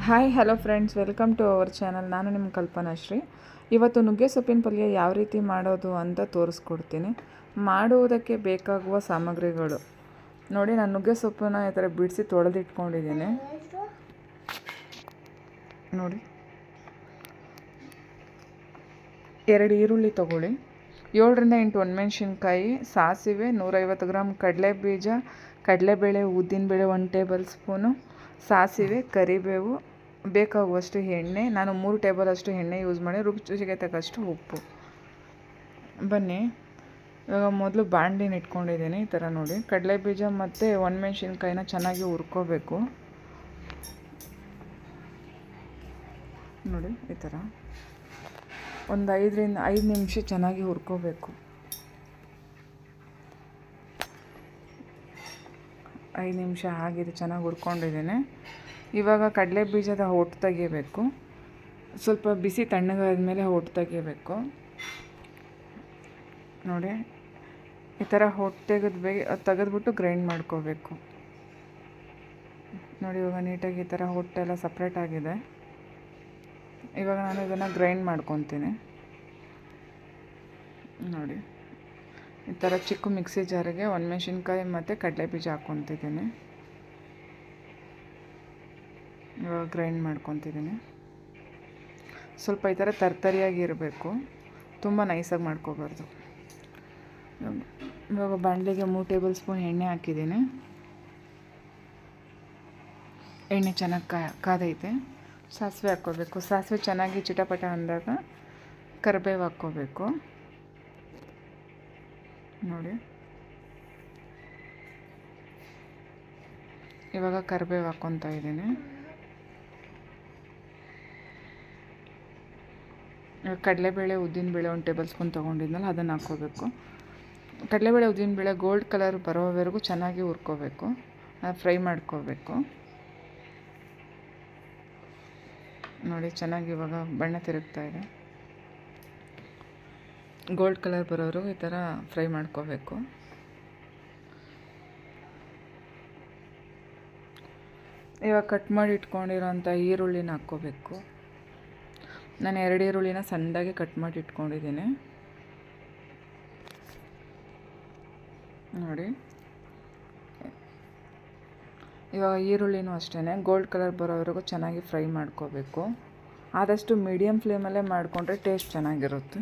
Hi hello friends, welcome to our channel. ನಾನು ನಿಮ್ಮ ಕಲ್ಪನಾ ಶ್ರೀ. ಇವತ್ತು ನುಗ್ಗೆ ಸೊಪ್ಪಿನ ಪಲ್ಯ ಯಾವ ರೀತಿ ಮಾಡೋದು ಅಂತ ತೋರಿಸ್ಕೊಡ್ತೀನಿ. ಮಾಡುವುದಕ್ಕೆ ಬೇಕಾಗುವ ಸಾಮಗ್ರಿಗಳು ನೋಡಿ. ನಾನು ನುಗ್ಗೆ ಸೊಪ್ಪನ್ನು ಈ ಥರ ಬಿಡಿಸಿ ತೊಳೆದಿಟ್ಕೊಂಡಿದ್ದೀನಿ ನೋಡಿ. 2 ಈರುಳ್ಳಿ ತೊಗೊಳ್ಳಿ, 7ರಿಂದ 8 ಒಣಮೆಣ್ಸಿನ್ಕಾಯಿ, ಸಾಸಿವೆ, 150 ಗ್ರಾಮ್ ಕಡಲೆಬೀಜ, ಕಡಲೆಬೇಳೆ, ಉದ್ದಿನಬೇಳೆ 1 ಟೇಬಲ್ ಸ್ಪೂನು, ಸಾಸಿವೆ, ಕರಿಬೇವು, ಬೇಕಾಗುವಷ್ಟು ಎಣ್ಣೆ. ನಾನು 3 ಟೇಬಲ್ ಅಷ್ಟು ಎಣ್ಣೆ ಯೂಸ್ ಮಾಡಿ, ರುಚಿಗೆ ತಕ್ಕಷ್ಟು ಉಪ್ಪು. ಬನ್ನಿ, ಇವಾಗ ಮೊದಲು ಬಾಣಲಿನ ಇಟ್ಕೊಂಡಿದ್ದೀನಿ. ಈ ಥರ ನೋಡಿ, ಕಡಲೆಬೀಜ ಮತ್ತು ಒಣಮೆಣ್ಸಿನ್ಕಾಯಿನ ಚೆನ್ನಾಗಿ ಹುರ್ಕೋಬೇಕು ನೋಡಿ. ಈ ಥರ ಒಂದು 5 ನಿಮಿಷ ಚೆನ್ನಾಗಿ ಹುರ್ಕೋಬೇಕು. 5 ನಿಮಿಷ ಆಗಿದೆ, ಚೆನ್ನಾಗಿ ಹುರ್ಕೊಂಡಿದ್ದೀನಿ. ಇವಾಗ ಕಡಲೆ ಬೀಜದ ಹೊಟ್ಟು ತೆಗಿಬೇಕು. ಸ್ವಲ್ಪ ಬಿಸಿ ತಣ್ಣಗಾದ್ಮೇಲೆ ಹೊಟ್ಟು ತೆಗಿಬೇಕು ನೋಡಿ. ಈ ಥರ ಹೊಟ್ಟು ತೆಗೆದ್ಬಿಟ್ಟು ಗ್ರೈಂಡ್ ಮಾಡ್ಕೋಬೇಕು ನೋಡಿ. ಇವಾಗ ನೀಟಾಗಿ ಈ ಥರ ಹೊಟ್ಟೆಲ್ಲ ಸಪ್ರೇಟ್ ಆಗಿದೆ. ಇವಾಗ ನಾನು ಇದನ್ನು ಗ್ರೈಂಡ್ ಮಾಡ್ಕೊತೀನಿ ನೋಡಿ. ಈ ಥರ ಚಿಕ್ಕ ಮಿಕ್ಸಿ ಜಾರಿಗೆ ಒಣಮೆಣ್ಸಿನ್ಕಾಯಿ ಮತ್ತು ಕಡಲೆಬೀಜ ಹಾಕ್ಕೊತಿದ್ದೀನಿ. ಇವಾಗ ಗ್ರೈಂಡ್ ಮಾಡ್ಕೊತಿದ್ದೀನಿ. ಸ್ವಲ್ಪ ಈ ಥರ ತರ್ತರಿಯಾಗಿ ಇರಬೇಕು, ತುಂಬ ನೈಸಾಗಿ ಮಾಡ್ಕೋಬಾರ್ದು. ಇವಾಗ ಬಾಣಲಿಗೆ 3 ಟೇಬಲ್ ಸ್ಪೂನ್ ಎಣ್ಣೆ ಹಾಕಿದ್ದೀನಿ. ಎಣ್ಣೆ ಚೆನ್ನಾಗಿ ಕಾದೈತೆ. ಸಾಸಿವೆ ಹಾಕ್ಕೋಬೇಕು. ಸಾಸಿವೆ ಚೆನ್ನಾಗಿ ಚಿಟಪಟ ಅಂದಾಗ ಕರಿಬೇವು ಹಾಕ್ಕೋಬೇಕು ನೋಡಿ. ಇವಾಗ ಕರಿಬೇವು ಹಾಕ್ಕೊತಾ ಇದ್ದೀನಿ. ಕಡಲೆಬೇಳೆ, ಉದ್ದಿನಬೇಳೆ 1 ಟೇಬಲ್ ಸ್ಪೂನ್ ತೊಗೊಂಡಿದ್ನಲ್ಲ, ಅದನ್ನು ಹಾಕ್ಕೋಬೇಕು. ಕಡಲೆಬೇಳೆ, ಉದ್ದಿನಬೇಳೆ ಗೋಲ್ಡ್ ಕಲರ್ ಬರೋವರೆಗೂ ಚೆನ್ನಾಗಿ ಹುರ್ಕೋಬೇಕು, ಫ್ರೈ ಮಾಡ್ಕೋಬೇಕು ನೋಡಿ. ಚೆನ್ನಾಗಿ ಇವಾಗ ಬಣ್ಣ ತಿರುಗ್ತಾ ಇದೆ. ಗೋಲ್ಡ್ ಕಲರ್ ಬರೋವರೆಗೂ ಈ ಥರ ಫ್ರೈ ಮಾಡ್ಕೋಬೇಕು. ಇವಾಗ ಕಟ್ ಮಾಡಿ ಇಟ್ಕೊಂಡಿರೋಂಥ ಈರುಳ್ಳಿನ ಹಾಕ್ಕೋಬೇಕು. ನಾನು 2 ಈರುಳ್ಳಿನ ಸಣ್ಣದಾಗಿ ಕಟ್ ಮಾಡಿ ಇಟ್ಕೊಂಡಿದ್ದೀನಿ ನೋಡಿ. ಇವಾಗ ಈರುಳ್ಳಿನೂ ಅಷ್ಟೇ ಗೋಲ್ಡ್ ಕಲರ್ ಬರೋವರೆಗೂ ಚೆನ್ನಾಗಿ ಫ್ರೈ ಮಾಡ್ಕೋಬೇಕು. ಆದಷ್ಟು ಮೀಡಿಯಮ್ ಫ್ಲೇಮಲ್ಲೇ ಮಾಡಿಕೊಂಡ್ರೆ ಟೇಸ್ಟ್ ಚೆನ್ನಾಗಿರುತ್ತೆ.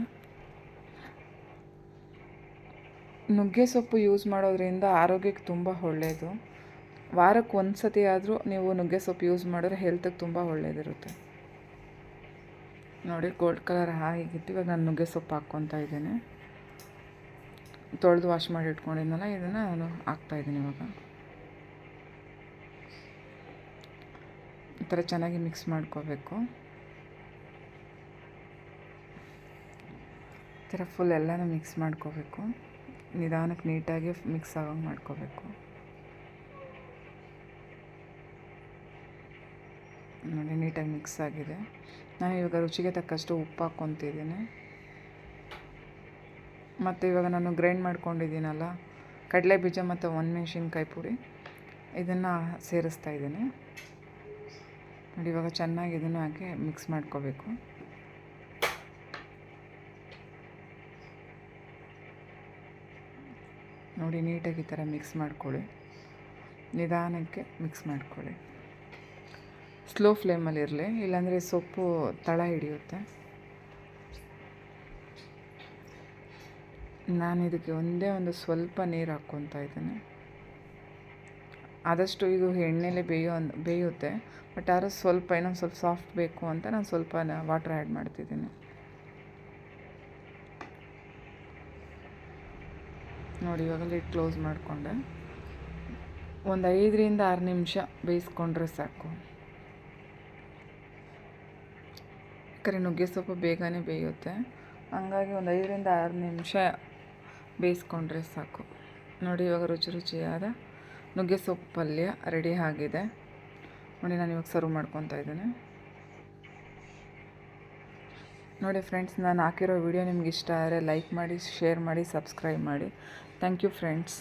ನುಗ್ಗೆ ಸೊಪ್ಪು ಯೂಸ್ ಮಾಡೋದ್ರಿಂದ ಆರೋಗ್ಯಕ್ಕೆ ತುಂಬ ಒಳ್ಳೆಯದು. ವಾರಕ್ಕೆ 1 ಸತಿ ಆದರೂ ನೀವು ನುಗ್ಗೆ ಸೊಪ್ಪು ಯೂಸ್ ಮಾಡಿದ್ರೆ ಹೆಲ್ತಿಗೆ ತುಂಬ ಒಳ್ಳೆಯದಿರುತ್ತೆ ನೋಡಿ. ಗೋಲ್ಡ್ ಕಲರ್ ಆಗಿತ್ತು. ಇವಾಗ ನಾನು ನುಗ್ಗೆ ಸೊಪ್ಪು ಹಾಕ್ಕೊತಾ ಇದ್ದೀನಿ. ತೊಳೆದು ವಾಶ್ ಮಾಡಿ ಇಟ್ಕೊಂಡಿದ್ನಲ್ಲ, ಇದನ್ನು ನಾನು ಹಾಕ್ತಾಯಿದ್ದೀನಿ. ಇವಾಗ ಈ ಥರ ಚೆನ್ನಾಗಿ ಮಿಕ್ಸ್ ಮಾಡ್ಕೋಬೇಕು. ಈ ಥರ ಫುಲ್ ಎಲ್ಲನೂ ಮಿಕ್ಸ್ ಮಾಡ್ಕೋಬೇಕು. ನಿಧಾನಕ್ಕೆ ನೀಟಾಗಿ ಮಿಕ್ಸ್ ಆಗೋಂಗೆ ಮಾಡ್ಕೋಬೇಕು ನೋಡಿ. ನೀಟಾಗಿ ಮಿಕ್ಸ್ ಆಗಿದೆ. ನಾನು ಇವಾಗ ರುಚಿಗೆ ತಕ್ಕಷ್ಟು ಉಪ್ಪು ಹಾಕ್ಕೊತಿದ್ದೀನಿ. ಮತ್ತು ಇವಾಗ ನಾನು ಗ್ರೈಂಡ್ ಮಾಡ್ಕೊಂಡಿದ್ದೀನಲ್ಲ ಕಡಲೆ ಬೀಜ ಮತ್ತು ಒಣಮೆಣ್ಸಿನ್ಕಾಯಿ ಪುಡಿ, ಇದನ್ನು ಸೇರಿಸ್ತಾ ಇದ್ದೀನಿ ನೋಡಿ. ಇವಾಗ ಚೆನ್ನಾಗಿ ಇದನ್ನು ಹಾಕಿ ಮಿಕ್ಸ್ ಮಾಡ್ಕೋಬೇಕು ನೋಡಿ. ನೀಟಾಗಿ ಈ ಥರ ಮಿಕ್ಸ್ ಮಾಡ್ಕೊಳ್ಳಿ. ನಿಧಾನಕ್ಕೆ ಮಿಕ್ಸ್ ಮಾಡ್ಕೊಳ್ಳಿ. ಸ್ಲೋ ಫ್ಲೇಮಲ್ಲಿರಲಿ, ಇಲ್ಲಾಂದರೆ ಸೊಪ್ಪು ತಳ ಹಿಡಿಯುತ್ತೆ. ನಾನು ಇದಕ್ಕೆ ಒಂದೇ ಒಂದು ಸ್ವಲ್ಪ ನೀರು ಹಾಕ್ಕೊತಾ ಇದ್ದೀನಿ. ಆದಷ್ಟು ಇದು ಎಣ್ಣೆಲೆ ಬೇಯುತ್ತೆ, ಬಟ್ ಆದರೂ ಸ್ವಲ್ಪ ಇನ್ನೊಂದು ಸ್ವಲ್ಪ ಸಾಫ್ಟ್ ಬೇಕು ಅಂತ ನಾನು ಸ್ವಲ್ಪ ವಾಟರ್ ಆ್ಯಡ್ ಮಾಡ್ತಿದ್ದೀನಿ ನೋಡಿ. ಇವಾಗ ಲಿಡ್ ಕ್ಲೋಸ್ ಮಾಡಿಕೊಂಡೆ ಒಂದು 5ರಿಂದ 6 ನಿಮಿಷ ಬೇಯಿಸ್ಕೊಂಡ್ರೆ ಸಾಕು. ಯಾಕಂದರೆ ನುಗ್ಗೆ ಸೊಪ್ಪು ಬೇಗನೆ ಬೇಯುತ್ತೆ, ಹಂಗಾಗಿ ಒಂದು 5ರಿಂದ 6 ನಿಮಿಷ ಬೇಯಿಸ್ಕೊಂಡ್ರೆ ಸಾಕು ನೋಡಿ. ಇವಾಗ ರುಚಿಯಾದ ನುಗ್ಗೆ ಸೊಪ್ಪು ಪಲ್ಯ ರೆಡಿ ಆಗಿದೆ ನೋಡಿ. ನಾನು ಇವಾಗ ಸರ್ವ್ ಮಾಡ್ಕೊತಾ ಇದ್ದೀನಿ ನೋಡಿ. ಫ್ರೆಂಡ್ಸ್, ನಾನು ಹಾಕಿರೋ ವಿಡಿಯೋ ನಿಮ್ಗೆ ಇಷ್ಟ ಆದರೆ ಲೈಕ್ ಮಾಡಿ, ಶೇರ್ ಮಾಡಿ, ಸಬ್ಸ್ಕ್ರೈಬ್ ಮಾಡಿ. Thank you friends.